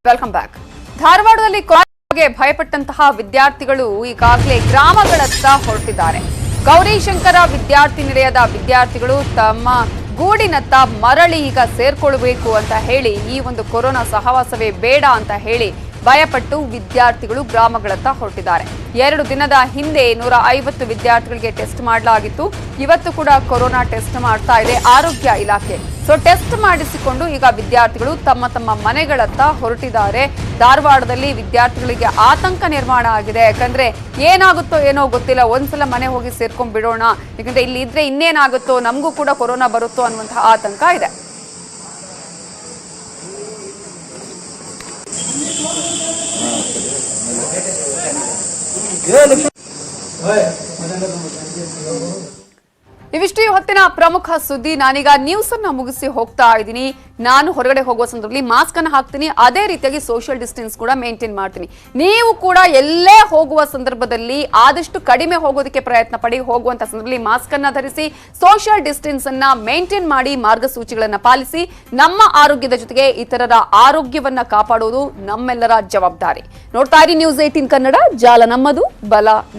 Welcome back. ಧಾರವಾಡದಲ್ಲಿ ಕೊರೋನಾಗೆ ಭಯಪಟ್ಟಂತಹ ವಿದ್ಯಾರ್ಥಿಗಳು ಈಗಾಗಲೇ ಗ್ರಾಮಗಳತ್ತ ಹೊರಟಿದ್ದಾರೆ. ಗೌರಿಶಂಕರ ವಿದ್ಯಾರ್ಥಿ ನಿಲಯದ ವಿದ್ಯಾರ್ಥಿಗಳು ತಮ್ಮ ಗೂಡಿನತ್ತ ಮರಳಿ ಈಗ ಸೇರ್ಕೊಳ್ಬೇಕು ಅಂತ ಹೇಳಿ ಈ ಒಂದು ಕೊರೋನಾ ಸಹವಾಸವೇ ಬೇಡ ಅಂತ ಹೇಳಿ ಭಯಪಟ್ಟು ವಿದ್ಯಾರ್ಥಿಗಳು ಗ್ರಾಮಗಳತ್ತ ಹೊರಟಿದ್ದಾರೆ. 2 ದಿನದ ಹಿಂದೆ 150 ವಿದ್ಯಾರ್ಥಿಗಳಿಗೆ ಟೆಸ್ಟ್ ಮಾಡಲಾಗಿತ್ತು. ಇವತ್ತು ಕೂಡ ಕೊರೋನಾ ಟೆಸ್ಟ್ ಮಾಡ್ತಾ ಇದೆ ಆರೋಗ್ಯ ಇಲಾಖೆ. ಟೆಸ್ಟ್ ಮಾಡಿಸಿಕೊಂಡು ಈಗ ವಿದ್ಯಾರ್ಥಿಗಳು ತಮ್ಮ ತಮ್ಮ ಮನೆಗಳತ್ತ ಹೊರಟಿದ್ದಾರೆ. ಧಾರವಾಡದಲ್ಲಿ ವಿದ್ಯಾರ್ಥಿಗಳಿಗೆ ಆತಂಕ ನಿರ್ಮಾಣ ಆಗಿದೆ. ಯಾಕಂದ್ರೆ ಏನಾಗುತ್ತೋ ಏನೋ ಗೊತ್ತಿಲ್ಲ, ಒಂದ್ಸಲ ಮನೆ ಹೋಗಿ ಸೇರ್ಕೊಂಡ್ ಬಿಡೋಣ, ಯಾಕಂದ್ರೆ ಇಲ್ಲಿ ಇದ್ರೆ ಇನ್ನೇನಾಗುತ್ತೋ, ನಮಗೂ ಕೂಡ ಕೊರೋನಾ ಬರುತ್ತೋ ಅನ್ನುವಂತಹ ಆತಂಕ ಇದೆ. ಇವಿಷ್ಟು ಹೊತ್ತಿನ ಪ್ರಮುಖ ಸುದ್ದಿ. ನಾನೀಗ ನ್ಯೂಸ್ ಅನ್ನ ಮುಗಿಸಿ ಹೋಗ್ತಾ ಇದ್ದೀನಿ. ನಾನು ಹೊರಗಡೆ ಹೋಗುವ ಸಂದರ್ಭದಲ್ಲಿ ಮಾಸ್ಕ್ ಅನ್ನು ಹಾಕ್ತೀನಿ, ಅದೇ ರೀತಿಯಾಗಿ ಸೋಷಿಯಲ್ ಡಿಸ್ಟೆನ್ಸ್ ಕೂಡ ಮೇಂಟೈನ್ ಮಾಡ್ತೀನಿ. ನೀವು ಕೂಡ ಎಲ್ಲೇ ಹೋಗುವ ಸಂದರ್ಭದಲ್ಲಿ ಆದಷ್ಟು ಕಡಿಮೆ ಹೋಗೋದಕ್ಕೆ ಪ್ರಯತ್ನ ಪಡಿ. ಹೋಗುವಂತ ಸಂದರ್ಭದಲ್ಲಿ ಮಾಸ್ಕ್ ಅನ್ನ ಧರಿಸಿ, ಸೋಷಿಯಲ್ ಡಿಸ್ಟೆನ್ಸ್ ಅನ್ನ ಮೇಂಟೈನ್ ಮಾಡಿ, ಮಾರ್ಗಸೂಚಿಗಳನ್ನ ಪಾಲಿಸಿ. ನಮ್ಮ ಆರೋಗ್ಯದ ಜೊತೆಗೆ ಇತರರ ಆರೋಗ್ಯವನ್ನ ಕಾಪಾಡುವುದು ನಮ್ಮೆಲ್ಲರ ಜವಾಬ್ದಾರಿ. ನೋಡ್ತಾ ಇರಿ ನ್ಯೂಸ್ 18 ಕನ್ನಡ, ಜಾಲ ನಮ್ಮದು, ಬಲ